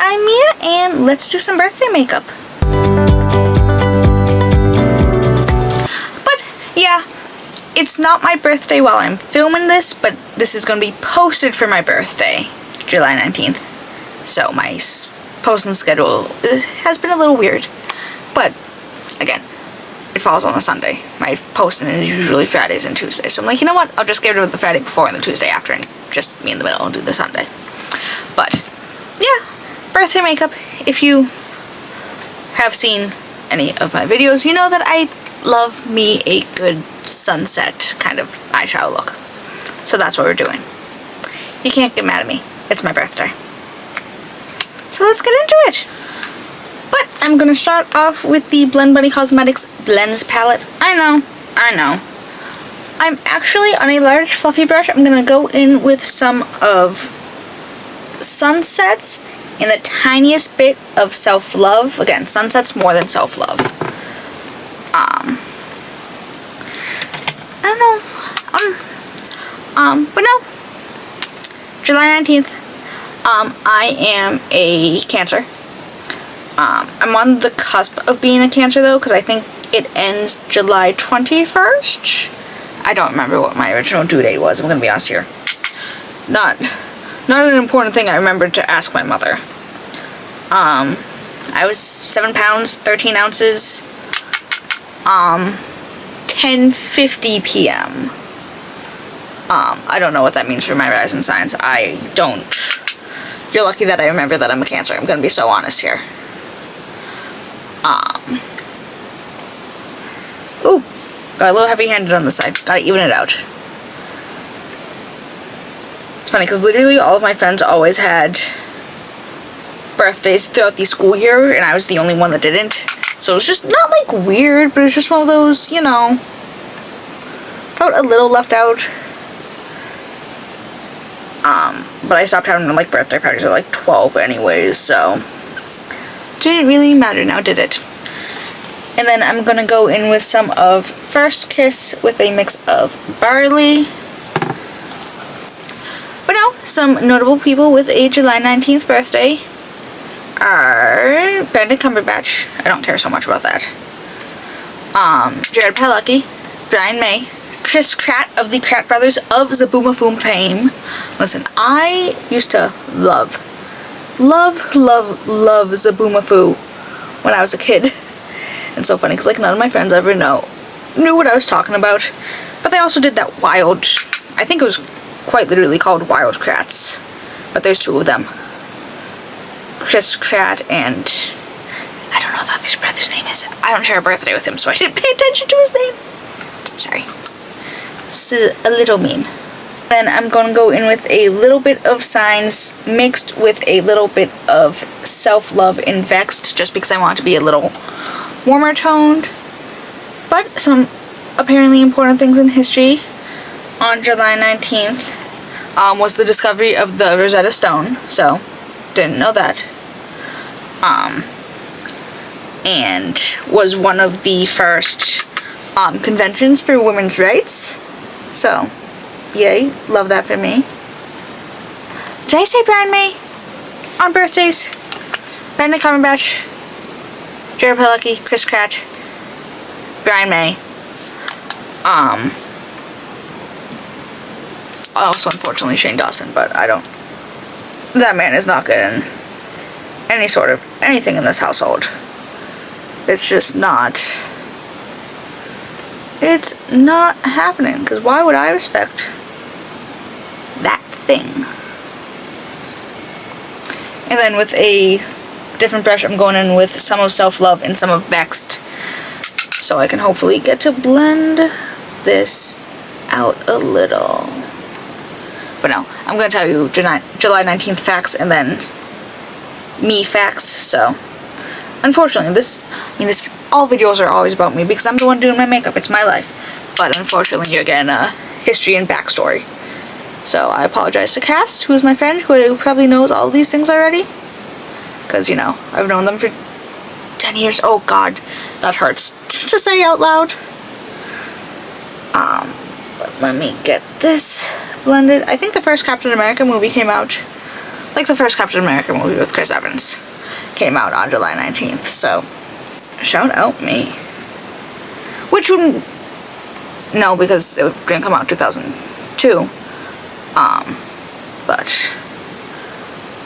I'm Mia, and let's do some birthday makeup. But yeah, it's not my birthday while I'm filming this, but this is going to be posted for my birthday, July 19th. So my posting schedule has been a little weird. But again, it falls on a Sunday. My posting is usually Fridays and Tuesdays. So I'm like, you know what? I'll just get rid of the Friday before and the Tuesday after and just me in the middle and do the Sunday. But yeah, birthday makeup. If you have seen any of my videos, you know that I love me a good sunset kind of eyeshadow look. So that's what we're doing. You can't get mad at me. It's my birthday. So let's get into it. But I'm gonna start off with the Blend Bunny Cosmetics Blends palette. I know. I'm actually on a large fluffy brush. I'm gonna go in with some of Sunsets and the tiniest bit of Self-Love. Again, Sunsets more than Self-Love. I don't know. But no. July 19th. I am a Cancer. I'm on the cusp of being a Cancer though, because I think it ends July 21st. I don't remember what my original due date was, I'm gonna be honest here. Not an important thing I remembered to ask my mother. I was 7 pounds, 13 ounces, 10:50 p.m. I don't know what that means for my rising signs. I don't. You're lucky that I remember that I'm a Cancer. I'm gonna be so honest here. Ooh, got a little heavy-handed on the side. Gotta even it out. It's funny because literally all of my friends always had birthdays throughout the school year, and I was the only one that didn't. So it was just not like weird, but it was just one of those, you know, felt a little left out. But I stopped having like birthday parties at like 12 anyways, so didn't really matter now, did it? And then I'm gonna go in with some of First Kiss with a mix of barley. But no, some notable people with a July 19th birthday are Benedict Cumberbatch. I don't care so much about that. Jared Padalecki, Brian May, Chris Pratt of the Pratt Brothers of Zaboomafoo fame. Listen, I used to love Zaboomafoo when I was a kid. And so funny because like none of my friends ever knew what I was talking about. But they also did that wild, I think it was quite literally called Wild Kratts. But there's two of them. Chris Pratt and I don't know what the other brother's name is. I don't share a birthday with him, so I didn't pay attention to his name. Sorry. This is a little mean. Then I'm going to go in with a little bit of Signs mixed with a little bit of Self-Love and Vexed, just because I want it to be a little warmer toned. But some apparently important things in history. On July 19th was the discovery of the Rosetta Stone, so didn't know that. And was one of the first conventions for women's rights. So, yay, love that for me. Did I say Brian May on birthdays? Benedict Cumberbatch, Jared Padalecki, Chris Pratt, Brian May. Also, unfortunately, Shane Dawson, but I don't. That man is not getting any sort of anything in this household. It's just not. It's not happening, because why would I respect that thing? And then with a different brush, I'm going in with some of Self-Love and some of Vexed, so I can hopefully get to blend this out a little. But no, I'm going to tell you July 19th facts and then me facts, so unfortunately all videos are always about me because I'm the one doing my makeup, it's my life. But unfortunately you're getting a history and backstory. So I apologize to Cass, who's my friend, who probably knows all these things already. Because, you know, I've known them for 10 years. Oh god, that hurts to say out loud. But let me get this blended. I think the first Captain America movie came out like the first Captain America movie with Chris Evans came out on July 19th, so shout out me. Which wouldn't, no, because it didn't come out in 2002, but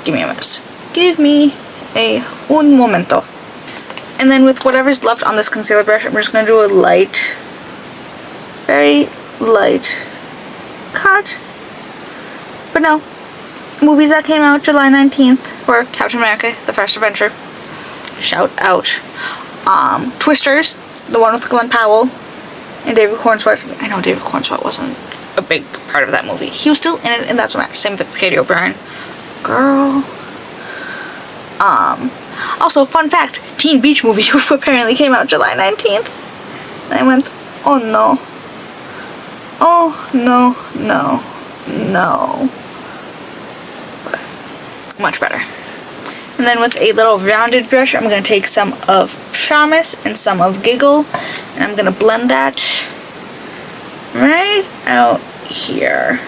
give me a minute. Give me un momento. And then with whatever's left on this concealer brush, I'm just going to do a light, very light cut. But no, movies that came out July 19th were Captain America, The First Avenger. Shout out. Twisters, the one with Glenn Powell and David Cornsweet. I know David Cornsweet wasn't a big part of that movie. He was still in it, and that's what matters. Same with Katie O'Brien. Girl. Also, fun fact, Teen Beach movie apparently came out July 19th. And I went, oh no. Oh no, no, no. But much better. And then with a little rounded brush, I'm going to take some of Promise and some of Giggle, and I'm going to blend that right out here.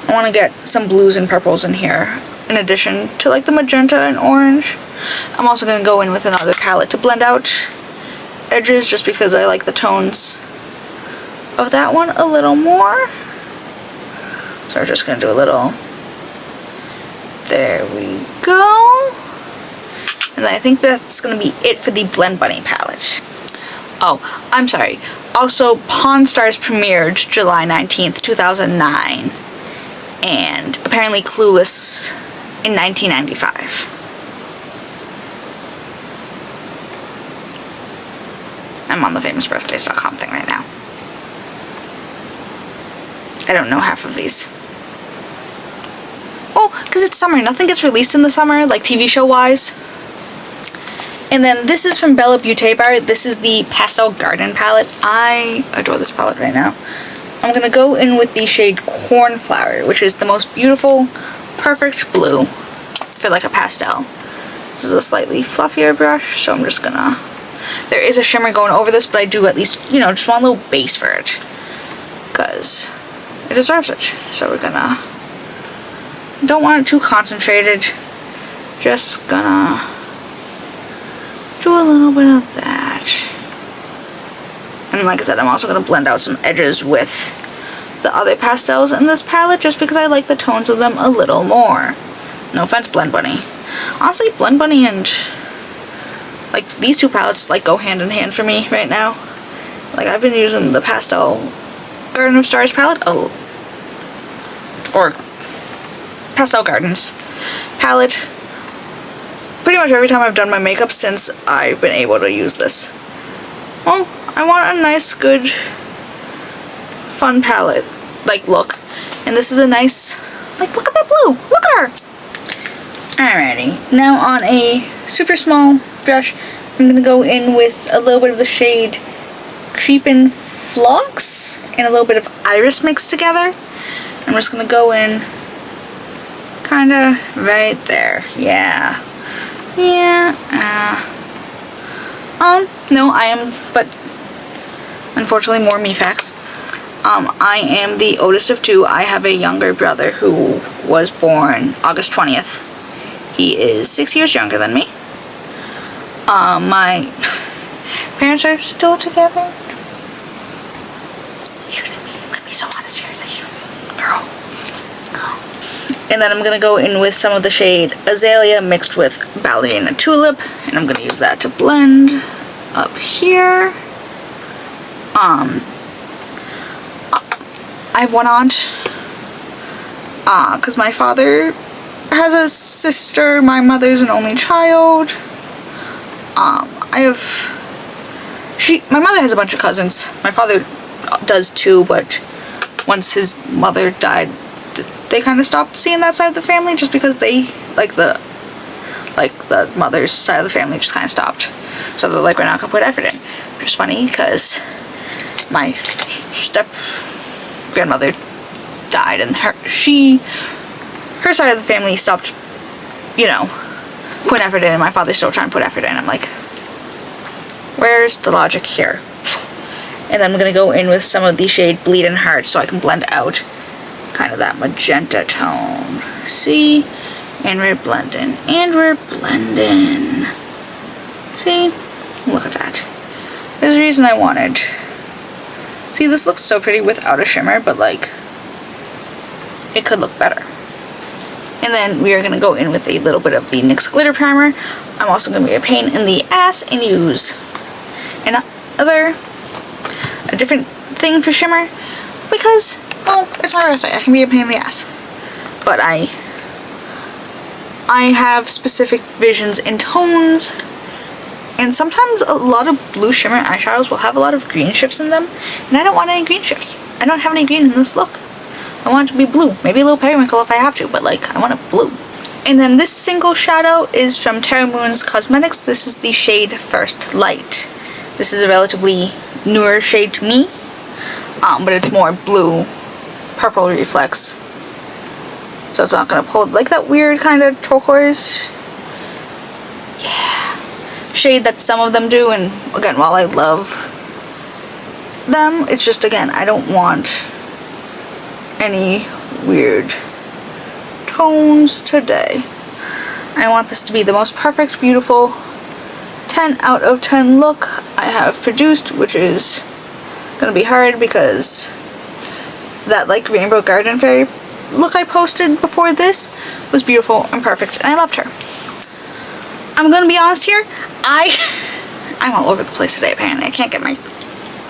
I want to get some blues and purples in here, in addition to like the magenta and orange. I'm also going to go in with another palette to blend out edges, just because I like the tones of that one a little more. So we're just going to do a little, there we go. And then I think that's going to be it for the Blend Bunny palette. Oh, I'm sorry. Also, Pawn Stars premiered July 19th, 2009. And apparently Clueless in 1995. I'm on the famousbirthdays.com thing right now. I don't know half of these. Oh, because it's summer. Nothing gets released in the summer, like TV show wise. And then this is from Bella Beaute Bar. This is the Pastel Garden palette. I adore this palette right now. I'm going to go in with the shade Cornflower, which is the most beautiful, perfect blue for like a pastel. This is a slightly fluffier brush, so I'm just going to... There is a shimmer going over this, but I do at least, you know, just want a little base for it. Because it deserves it. So we're going to... Don't want it too concentrated. Just gonna do a little bit of that. And like I said, I'm also going to blend out some edges with the other pastels in this palette, just because I like the tones of them a little more. No offense, Blend Bunny. Honestly, Blend Bunny and like these two palettes like go hand in hand for me right now. Like I've been using the Pastel Garden of Stars palette, or Pastel Gardens palette, pretty much every time I've done my makeup since I've been able to use this. Well, I want a nice, good, fun palette, like, look. And this is a nice, like, look at that blue. Look at her. Alrighty. Now on a super small brush, I'm going to go in with a little bit of the shade Creepin' Flux and a little bit of Iris mixed together. I'm just going to go in kind of right there. Yeah. Yeah. No, I am, but unfortunately more me facts. I am the oldest of two. I have a younger brother who was born August 20th. He is 6 years younger than me. My parents are still together. You could be so honest here. Girl. And then I'm going to go in with some of the shade Azalea mixed with Ballerina Tulip. And I'm going to use that to blend up here. I have one aunt. Because my father has a sister. My mother's an only child. My mother has a bunch of cousins. My father does too, but once his mother died, they kind of stopped seeing that side of the family, just because they, the mother's side of the family just kind of stopped. So they're like, we're not going to put effort in. Which is funny, because my step-grandmother died, and her side of the family stopped, you know, putting effort in, and my father's still trying to put effort in. I'm like, where's the logic here? And then I'm going to go in with some of the shade Bleeding Heart so I can blend out kind of that magenta tone. See? And we're blending. And we're blending. See? Look at that. There's a reason I wanted. See, this looks so pretty without a shimmer, but like, it could look better. And then we are going to go in with a little bit of the NYX Glitter Primer. I'm also going to be a pain in the ass and use a different thing for shimmer. Because, well, it's my birthday. I can be a pain in the ass. But I have specific visions and tones. And sometimes a lot of blue shimmer eyeshadows will have a lot of green shifts in them. And I don't want any green shifts. I don't have any green in this look. I want it to be blue. Maybe a little periwinkle if I have to, but like, I want it blue. And then this single shadow is from Terra Cosmetics. This is the shade First Light. This is a relatively newer shade to me, but it's more blue, purple reflex. So it's not gonna pull like that weird kind of turquoise, yeah, shade that some of them do. And again, while I love them, it's just, again, I don't want any weird tones today. I want this to be the most perfect, beautiful 10 out of 10 look I have produced, which is gonna be hard because that like Rainbow Garden Fairy look I posted before this was beautiful and perfect, and I loved her. I'm gonna be honest here, I'm all over the place today apparently. I can't get my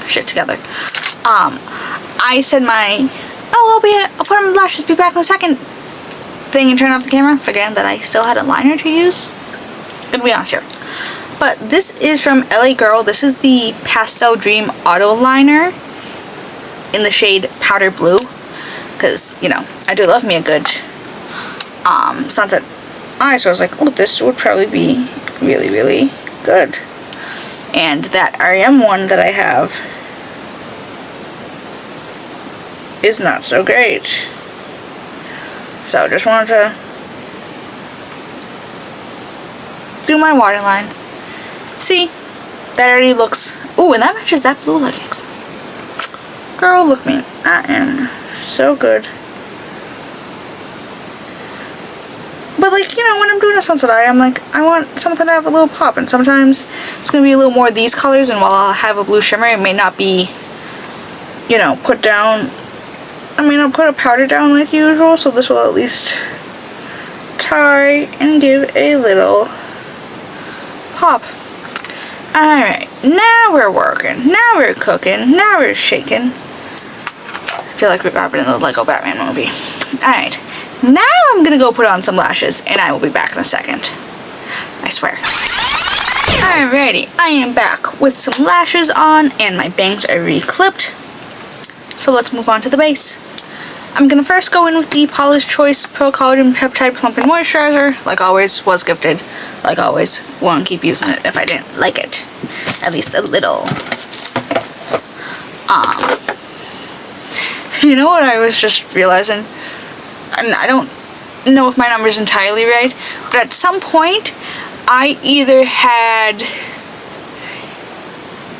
shit together. I said I'll put on lashes, be back in a second thing, and turn off the camera, forgetting that I still had a liner to use. Gonna be honest here. But this is from LA Girl. This is the Pastel Dream Autoliner in the shade Powder Blue. Because, you know, I do love me a good sunset eye. So I was like, oh, this would probably be really, really good. And that RM one that I have is not so great. So just wanted to do my waterline. See, that already looks, ooh, and that matches that blue leggings. Girl, look me, I am so good. But like, you know, when I'm doing a sunset eye, I'm like, I want something to have a little pop, and sometimes it's gonna be a little more of these colors, and while I'll have a blue shimmer, it may not be, you know, put down, I mean, I'll put a powder down like usual, so this will at least tie and give a little pop. Alright, now we're working, now we're cooking, now we're shaking. I feel like we're in the Lego Batman movie. Alright, now I'm gonna go put on some lashes, and I will be back in a second. I swear. Alrighty, I am back with some lashes on, and my bangs are re-clipped. So let's move on to the base. I'm gonna first go in with the Paula's Choice Pro Collagen Peptide Plumping Moisturizer. Like always, was gifted. Like always, won't keep using it if I didn't like it. At least a little. You know what I was just realizing? And I don't know if my number's entirely right, but at some point, I either had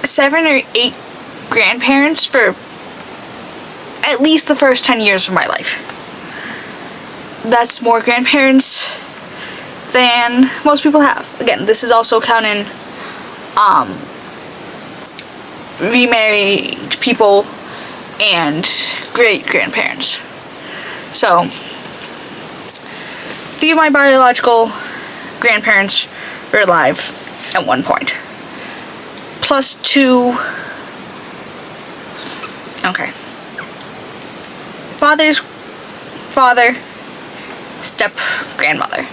7 or 8 grandparents for at least the first 10 years of my life. That's more grandparents than most people have. Again, this is also counting remarried people and great grandparents. So 3 of my biological grandparents were alive at one point, plus 2, okay, father's father, step grandmother,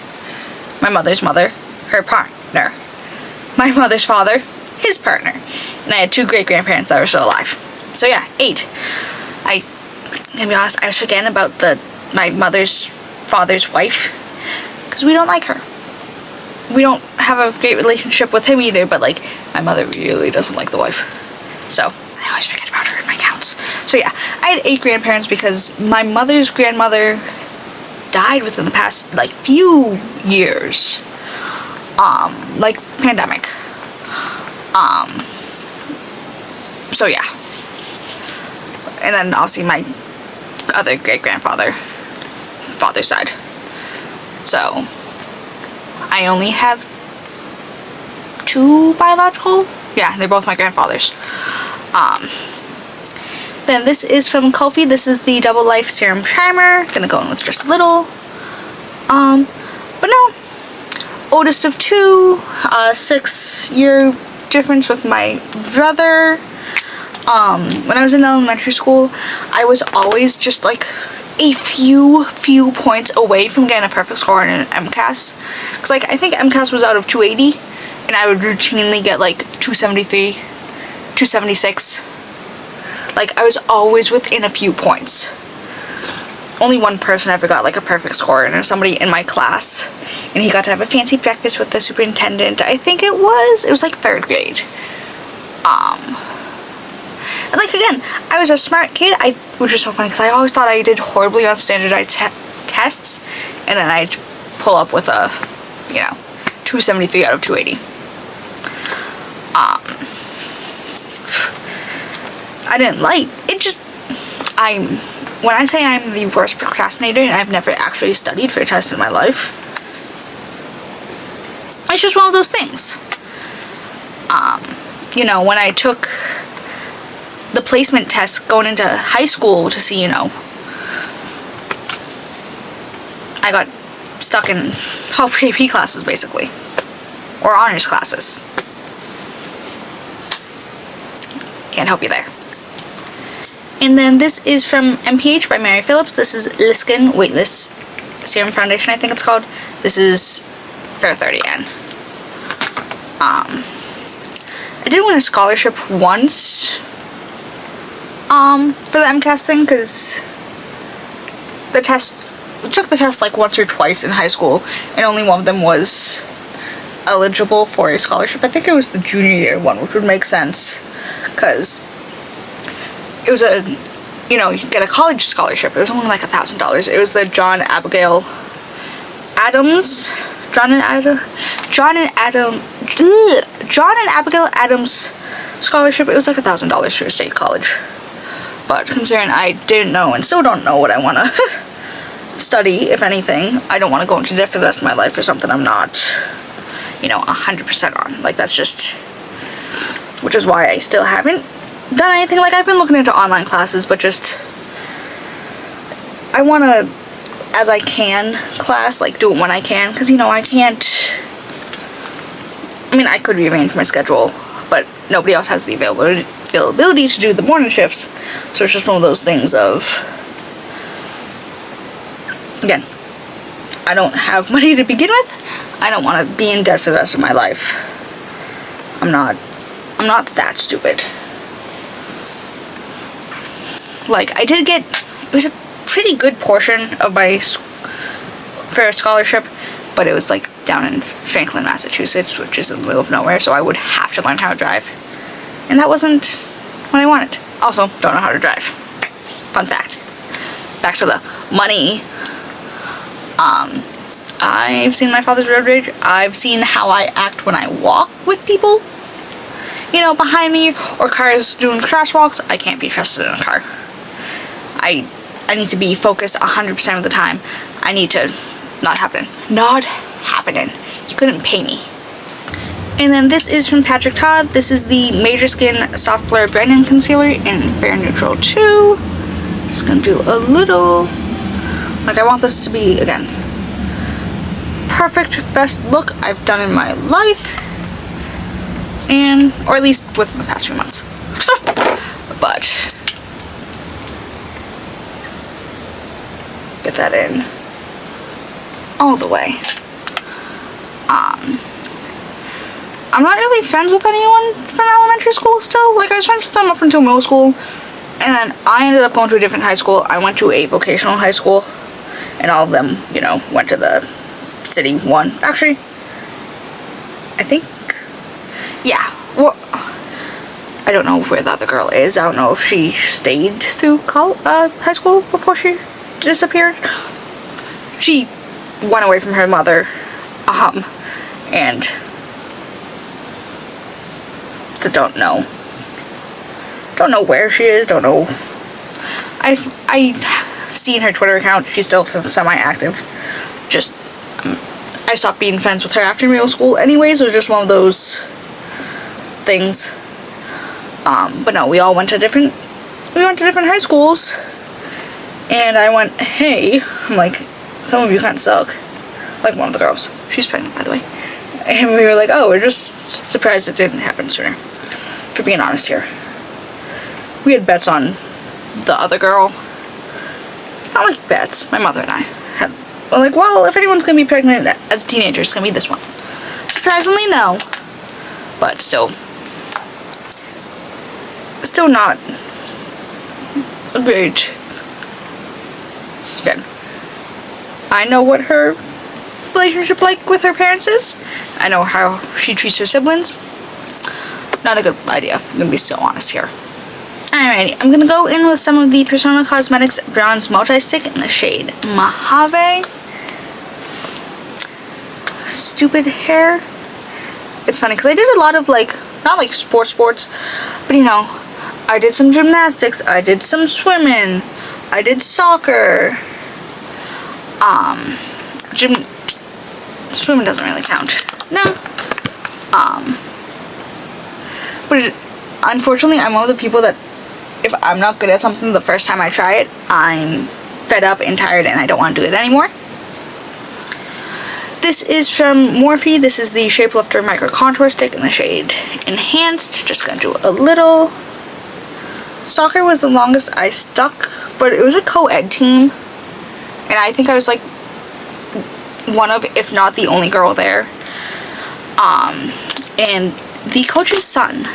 my mother's mother, her partner, my mother's father, his partner, and I had 2 great grandparents that were still alive. So yeah, 8. I'm gonna be honest, I was forgetting about my mother's father's wife, because we don't like her. We don't have a great relationship with him either, but like, my mother really doesn't like the wife. So I always forget about her in my counts. So yeah, I had 8 grandparents because my mother's grandmother died within the past like few years. Like pandemic. So yeah. And then obviously my other great grandfather, father's side. So I only have 2 biological. Yeah, they're both my grandfathers. Then this is from Kulfi. This is the Double Life Serum Primer. Gonna go in with just a little. But no. Oldest of 2. 6-year difference with my brother. When I was in elementary school, I was always just like a few points away from getting a perfect score in an MCAS. Because like, I think MCAS was out of 280. And I would routinely get like 273, 276. Like, I was always within a few points. Only one person ever got like a perfect score, and it was somebody in my class. And he got to have a fancy breakfast with the superintendent. I think it was like 3rd grade. And like, again, I was a smart kid, which is so funny because I always thought I did horribly on standardized tests. And then I'd pull up with a, 273 out of 280. I didn't like it. Just when I say I'm the worst procrastinator and I've never actually studied for a test in my life, it's just one of those things. When I took the placement test going into high school to see, I got stuck in health AP classes basically, or honors classes. Can't help you there. And then this is from m.ph by Mary Phillips. This is Liskin Weightless Serum Foundation, I think it's called. This is Fair 30N. I did win a scholarship once for the MCAS thing, because we took the test like once or twice in high school, and only one of them was eligible for a scholarship. I think it was the junior year one, which would make sense, because it was you could get a college scholarship. It was only like $1,000. It was the John and Abigail Adams scholarship. It was like $1,000 for a state college. But considering I didn't know and still don't know what I want to study, if anything, I don't want to go into debt for the rest of my life for something I'm not, 100% on. Like, that's just, which is why I still haven't done anything. Like, I've been looking into online classes, but just, I want to, as I can, class, like, do it when I can, because, I can't, I could rearrange my schedule, but nobody else has the availability to do the morning shifts, so it's just one of those things of, again, I don't have money to begin with. I don't want to be in debt for the rest of my life. I'm not that stupid. Like, I did get, it was a pretty good portion of my for a scholarship, but it was like down in Franklin, Massachusetts, which is in the middle of nowhere, so I would have to learn how to drive. And that wasn't what I wanted. Also, don't know how to drive. Fun fact. Back to the money. I've seen my father's road rage. I've seen how I act when I walk with people, behind me, or cars doing crosswalks. I can't be trusted in a car. I need to be focused 100% of the time. I need to, not happening. You couldn't pay me. And then this is from Patrick Todd. This is the Major Skin Soft Blur Brightening Concealer in Fair Neutral 2. Just gonna do a little, like, I want this to be, again, perfect, best look I've done in my life, and, or at least within the past few months. But, get that in all the way. I'm not really friends with anyone from elementary school still. Like, I was friends with them up until middle school, and then I ended up going to a different high school. I went to a vocational high school, and all of them, went to the city one. Actually, I think, yeah. Well, I don't know where the other girl is. I don't know if she stayed through high school before she disappeared. She went away from her mother, and don't know where she is. Don't know. I've seen her Twitter account. She's still semi-active. Just, stopped being friends with her after middle school anyways. It was just one of those things. But no, we went to different high schools, and I went, hey, I'm like, some of you kind of suck. Like one of the girls. She's pregnant, by the way. And we were like, oh, we're just surprised it didn't happen sooner. For being honest here. We had bets on the other girl. Not like bets. My mother and I had, like, well, if anyone's going to be pregnant as a teenager, it's going to be this one. Surprisingly, no. But still not a great. Again, I know what her relationship like with her parents is. I know how she treats her siblings. Not a good idea. I'm gonna be so honest here. Alrighty, I'm gonna go in with some of the Persona Cosmetics Bronze Multi-Stick in the shade Mojave. Stupid hair. It's funny because I did a lot of, like, not like sports, but you know, I did some gymnastics, I did some swimming, I did soccer. Swimming doesn't really count. No. But unfortunately, I'm one of the people that if I'm not good at something the first time I try it, I'm fed up and tired and I don't want to do it anymore. This is from Morphe. This is the Shapelifter Micro Contour Stick in the shade Enhanced. Just gonna do a little. Soccer was the longest I stuck, but it was a co-ed team. And I think I was like one of, if not the only girl there. And the coach's son,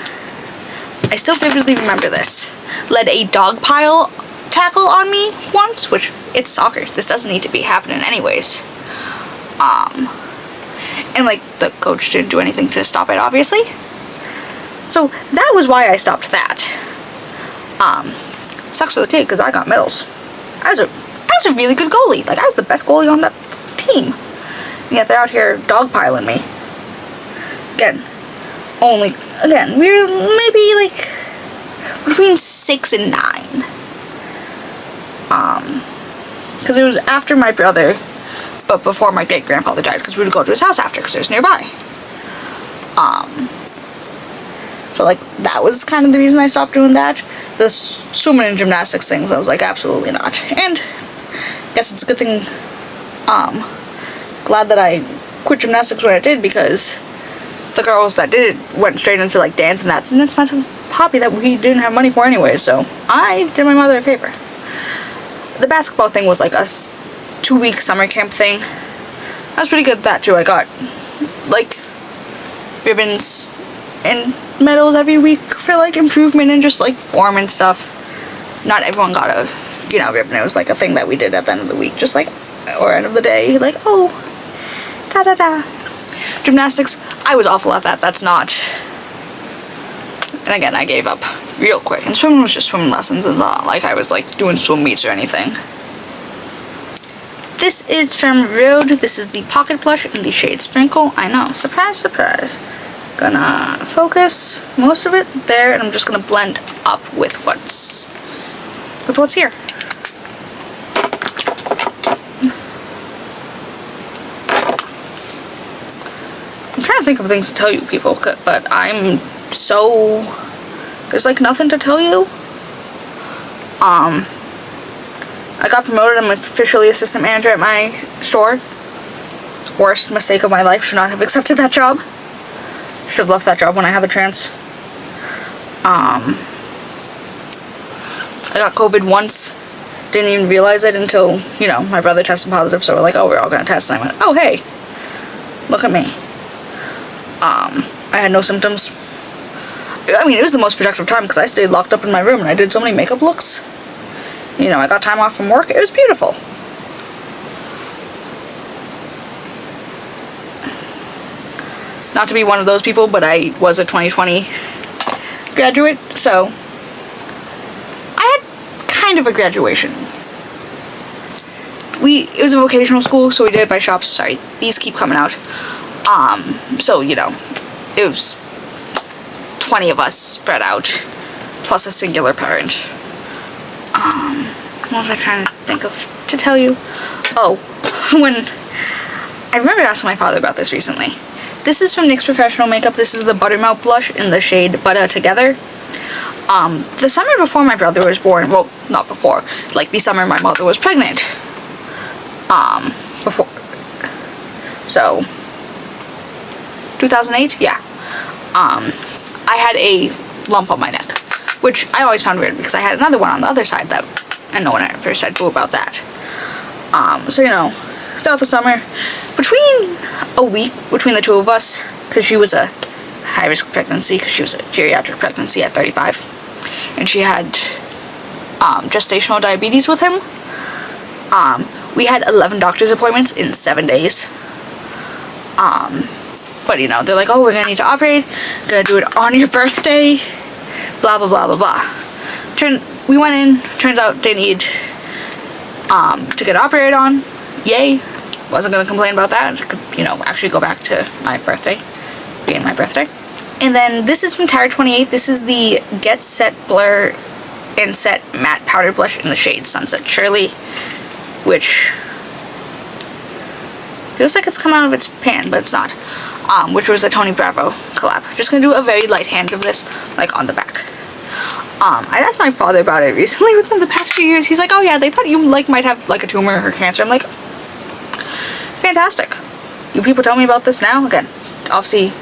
I still vividly remember this, led a dog pile tackle on me once, which it's soccer. This doesn't need to be happening anyways. And like the coach didn't do anything to stop it, obviously. So that was why I stopped that. Sucks for the kid because I got medals. I was a really good goalie. Like I was the best goalie on that team. And yet they're out here dogpiling me. Again, we were maybe like between 6 and 9. Because it was after my brother, but before my great grandfather died, because we would go to his house after because it was nearby. So like that was kind of the reason I stopped doing that. The swimming and gymnastics things, I was like, absolutely not. And I guess it's a good thing. Glad that I quit gymnastics when I did, because the girls that did it went straight into like dance, and that's an expensive hobby that we didn't have money for anyway. So I did my mother a favor. The basketball thing was like a 2-week summer camp thing. That was pretty good at that too. I got like ribbons and medals every week for like improvement and just like form and stuff. Not everyone got a, you know, ribbon. It was like a thing that we did at the end of the week, just like, or end of the day, like, oh, da da da. Gymnastics, I was awful at that. That's not. And again, I gave up real quick. And swimming was just swim lessons. It's not like I was like doing swim meets or anything. This is from Rhode. This is the Pocket Blush in the shade Sprinkle. I know, surprise, surprise. Gonna focus most of it there, and I'm just gonna blend up with what's here. I'm trying to think of things to tell you people, but I'm so, there's like nothing to tell you. I got promoted. I'm officially assistant manager at my store. Worst mistake of my life. Should not have accepted that job. Should have left that job when I had the chance. I got COVID once. Didn't even realize it until, you know, my brother tested positive. So we're like, oh, we're all gonna test. And I went, oh, hey, look at me. I had no symptoms. I mean, it was the most productive time because I stayed locked up in my room and I did so many makeup looks. You know, I got time off from work. It was beautiful. Not to be one of those people, but I was a 2020 graduate, so I had kind of a graduation. It was a vocational school, so we did it by shops. Sorry, these keep coming out. So, you know, it was 20 of us spread out, plus a singular parent. What was I trying to think of to tell you? Oh, when I remember asking my father about this recently. This is from NYX Professional Makeup. This is the Buttermelt blush in the shade Butter Together. The summer before my brother was born, well, not before, like the summer my mother was pregnant. Before. So, 2008? Yeah. I had a lump on my neck, which I always found weird because I had another one on the other side that, and no one ever said boo about that. So, you know, throughout the summer, between a week between the two of us, because she was a high-risk pregnancy, because she was a geriatric pregnancy at 35, and she had gestational diabetes with him. We had 11 doctor's appointments in 7 days. But you know, they're like, oh, we're gonna need to operate, gonna do it on your birthday, blah blah blah blah blah. We went in, turns out they need to get operated on. Yay. Wasn't gonna complain about that. Could, you know, actually go back to my birthday, being my birthday. And then this is from Terra 28. This is the GetSet Blur and Set Matte Powder Blush in the shade Sunset Shirley, which feels like it's come out of its pan, but it's not. Which was a Tony Bravo collab. Just gonna do a very light hand of this, like on the back. I asked my father about it recently within the past few years. He's like, oh yeah, they thought you like might have like a tumor or cancer. I'm like, fantastic. You people tell me about this now? Again, obviously,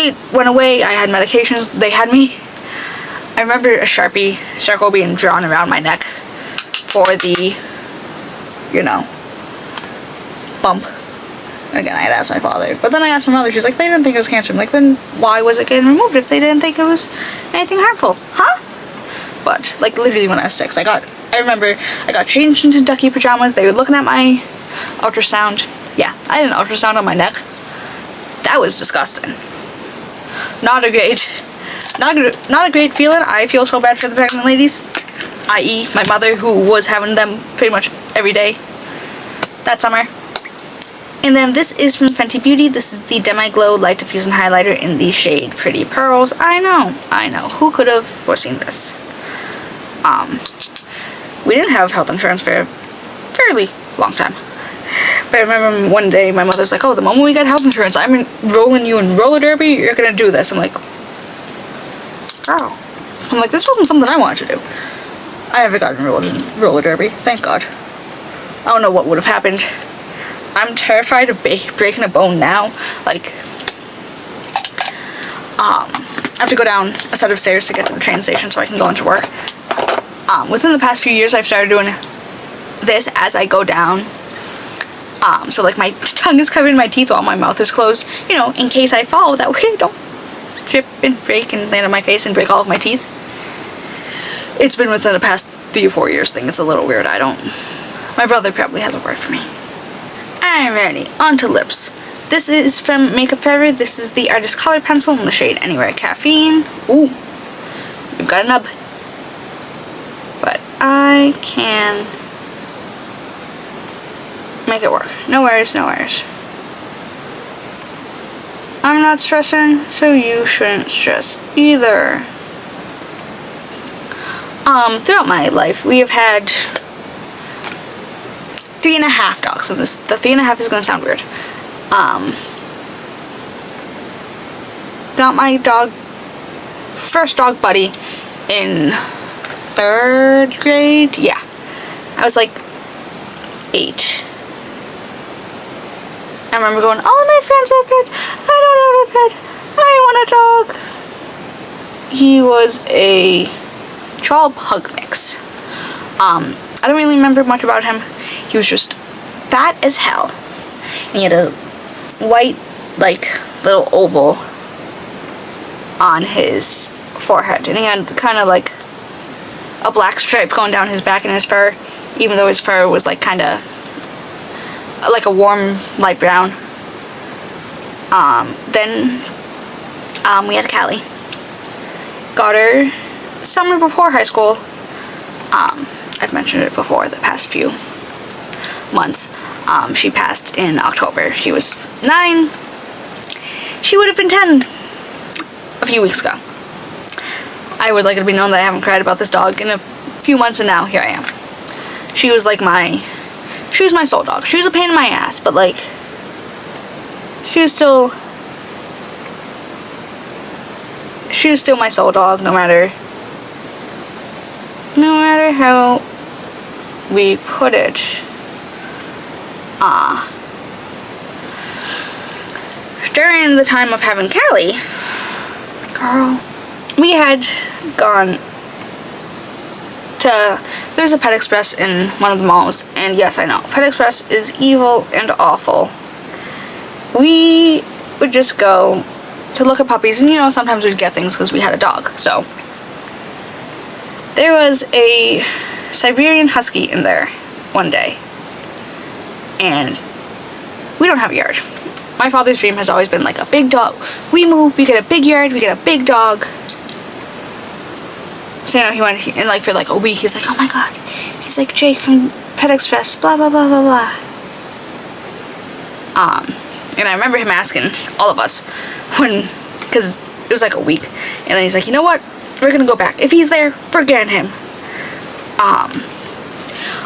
it went away. I had medications. They had me. I remember a Sharpie circle being drawn around my neck for the, you know, bump. Again, I had asked my father. But then I asked my mother. She's like, they didn't think it was cancer. I'm like, then why was it getting removed if they didn't think it was anything harmful? Huh? But, like, literally when I was 6, I remember I got changed into ducky pajamas. They were looking at my ultrasound. Yeah, I had an ultrasound on my neck. That was disgusting. Not a great feeling. I feel so bad for the pregnant ladies. I.e. my mother, who was having them pretty much every day that summer. And then this is from Fenty Beaute. This is the Demi Glow Light Diffusing Highlighter in the shade Pretty Pearls. I know. Who could have foreseen this? We didn't have health insurance for a fairly long time. But I remember one day my mother's like, oh, the moment we get health insurance, I'm enrolling you in roller derby, you're gonna do this. I'm like, oh. I'm like, this wasn't something I wanted to do. I haven't gotten enrolled in roller derby, thank God. I don't know what would have happened. I'm terrified of breaking a bone now. Like, I have to go down a set of stairs to get to the train station so I can go into work. Within the past few years, I've started doing this as I go down. So like my tongue is covered in my teeth while my mouth is closed, you know, in case I fall, that way I don't trip and break and land on my face and break all of my teeth. It's been within the past 3 or 4 years thing. It's a little weird. My brother probably has a word for me. Alrighty, on to lips. This is from Makeup Forever. This is the Artist Color Pencil in the shade Anywhere Caffeine. Ooh, we've got a nub. But I can make it work. No worries, no worries. I'm not stressing, so you shouldn't stress either. Throughout my life, we have had 3.5 dogs, and the 3.5 is gonna sound weird. Got my first dog buddy in 3rd grade. Yeah, I was like 8. I remember going, all of my friends have pets, I don't have a pet, I want a dog. He was a Chow Pug mix. I don't really remember much about him. He was just fat as hell. And he had a white, like, little oval on his forehead. And he had kind of like a black stripe going down his back and his fur, even though his fur was like kind of like a warm light brown. Then we had Callie. Got her summer before high school. I've mentioned it before the past few months. She passed in October. She was 9. She would have been 10 a few weeks ago. I would like it to be known that I haven't cried about this dog in a few months, and now here I am. She was like my soul dog. She was a pain in my ass, but like, she was still my soul dog, no matter how we put it. During the time of having Callie, girl, we had gone to, there's a Pet Express in one of the malls, and yes, I know, Pet Express is evil and awful. We would just go to look at puppies, and you know, sometimes we'd get things because we had a dog. So there was a Siberian Husky in there one day, and we don't have a yard. My father's dream has always been like a big dog. We move, we get a big yard, we get a big dog. So you know, he went and like for like a week, he's like, oh my god, he's like Jake from Pet Express, blah blah blah blah blah. And I remember him asking all of us when, because it was like a week, and then he's like, you know what, we're gonna go back. If he's there, we're getting him.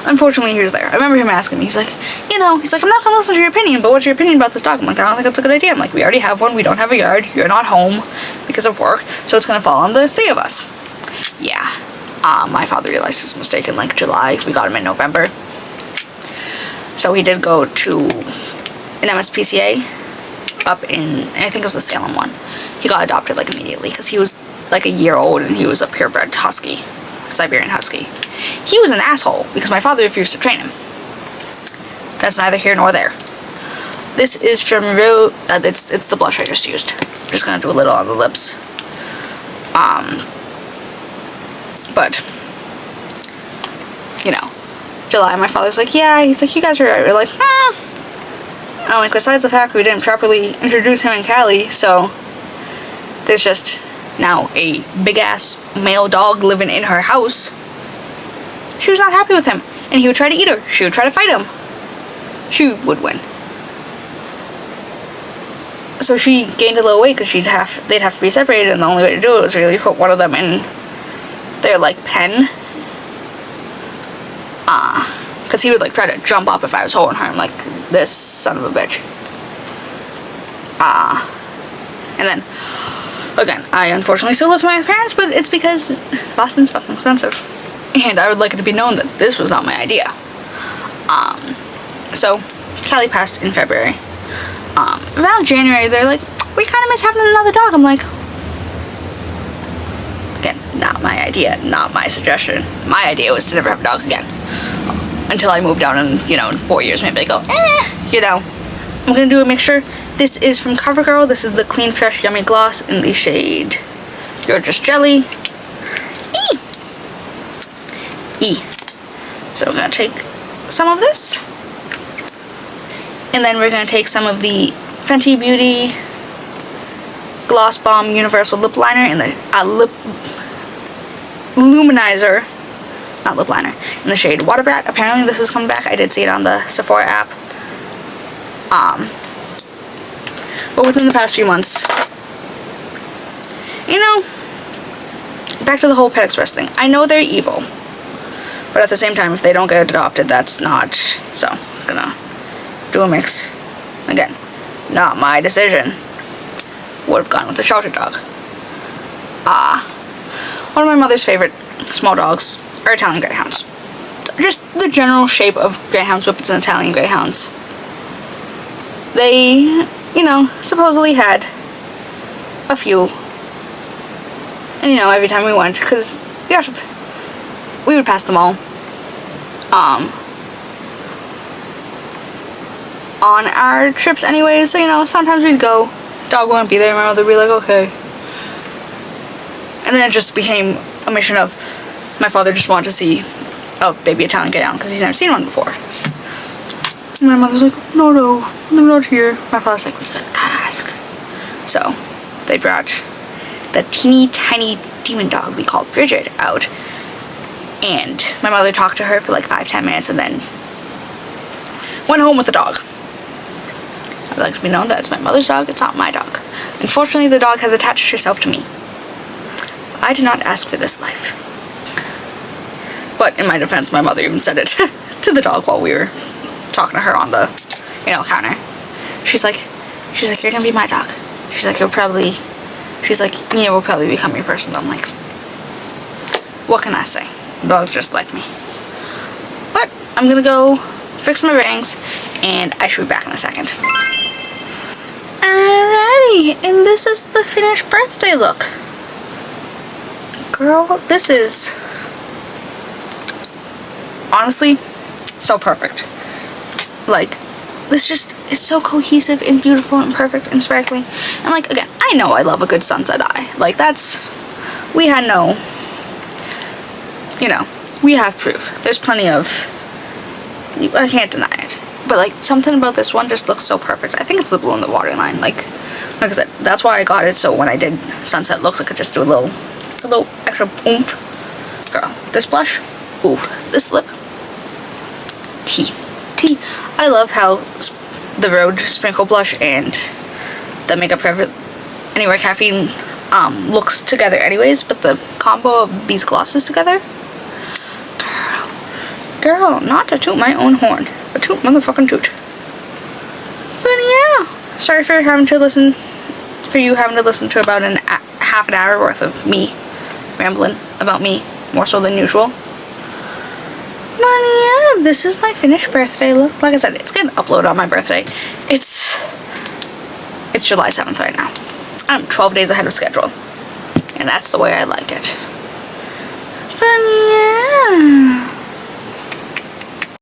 Unfortunately, he was there. I remember him asking me, he's like, I'm not gonna listen to your opinion, but what's your opinion about this dog? I'm like, I don't think that's a good idea. I'm like, we already have one, we don't have a yard, you're not home because of work, so it's gonna fall on the three of us. Yeah. My father realized his mistake in like July. We got him in November. So he did go to an MSPCA up in, I think it was the Salem one. He got adopted like immediately because he was like a year old and he was a purebred husky, Siberian Husky. He was an asshole because my father refused to train him. That's neither here nor there. This is from Rhode. It's the blush I just used. I'm just gonna do a little on the lips. But you know, July, my father's like, yeah, he's like, you guys are right. We're like, I'm like, besides the fact we didn't properly introduce him and Callie, so there's just now a big ass male dog living in her house. She was not happy with him, and he would try to eat her. She would try to fight him. She would win. So she gained a little weight because they'd have to be separated, and the only way to do it was really put one of them in their like pen. Because he would like try to jump up if I was holding her. I'm like, this son of a bitch. And then again, I unfortunately still live with my parents, but it's because Boston's fucking expensive. And I would like it to be known that this was not my idea. So, Callie passed in February. Around January, they're like, we kind of miss having another dog. I'm like, again, not my idea, not my suggestion. My idea was to never have a dog again. Until I moved out and, in 4 years, maybe I go, I'm gonna do a mixture. This is from CoverGirl. This is the Clean Fresh Yummy Gloss in the shade Gorgeous Jelly. E. So we're gonna take some of this, and then we're gonna take some of the Fenty Beauty Gloss Bomb Universal Lip Liner in the lip luminizer, not lip liner, in the shade Water Brat. Apparently this is coming back. I did see it on the Sephora app. But within the past few months, back to the whole Pet Express thing. I know they're evil, but at the same time, if they don't get adopted, that's not. So, I'm gonna do a mix. Again, not my decision. Would have gone with the shelter dog. One of my mother's favorite small dogs are Italian Greyhounds. Just the general shape of Greyhounds, Whippets, and Italian Greyhounds. They, supposedly had a few. And, every time we went, because, we would pass them all. On our trips anyway, so, sometimes we'd go, dog wouldn't be there, my mother would be like, okay. And then it just became a mission of, my father just wanted to see a baby Italian Greyhound, because he's never seen one before. And my mother's like, no, they're not here. My father's like, we could ask. So, they brought the teeny tiny demon dog we called Bridget out. And my mother talked to her for like 5-10 minutes and then went home with the dog. I'd like to be known that it's my mother's dog, it's not my dog. Unfortunately, the dog has attached herself to me. I did not ask for this life. But in my defense, my mother even said it to the dog while we were talking to her on the, counter. She's like, She's like, you're gonna be my dog. She's like, Mia will probably become your person. I'm like, what can I say? Dogs just like me. But I'm gonna go fix my bangs, and I should be back in a second. Alrighty, and this is the finished birthday look. Girl, this is honestly so perfect. Like, this just is so cohesive and beautiful and perfect and sparkly. And like, again, I know I love a good sunset eye. Like, we had no, you know, we have proof. There's plenty of, I can't deny it. But like, something about this one just looks so perfect. I think it's the blue in the waterline. Like I said, that's why I got it. So when I did sunset looks, I could just do a little extra oomph. Girl, this blush, ooh, this lip, tea. I love how the Rhode Sprinkle Blush and the Makeup Forever Anywhere Caffeine looks together anyways, but the combo of these glosses together, girl, not to toot my own horn, but toot motherfucking toot. But yeah, sorry for you having to listen to about half an hour worth of me rambling about me, more so than usual. But yeah, this is my finished birthday look. Like I said, it's gonna upload on my birthday. It's July 7th right now. I'm 12 days ahead of schedule, and that's the way I like it.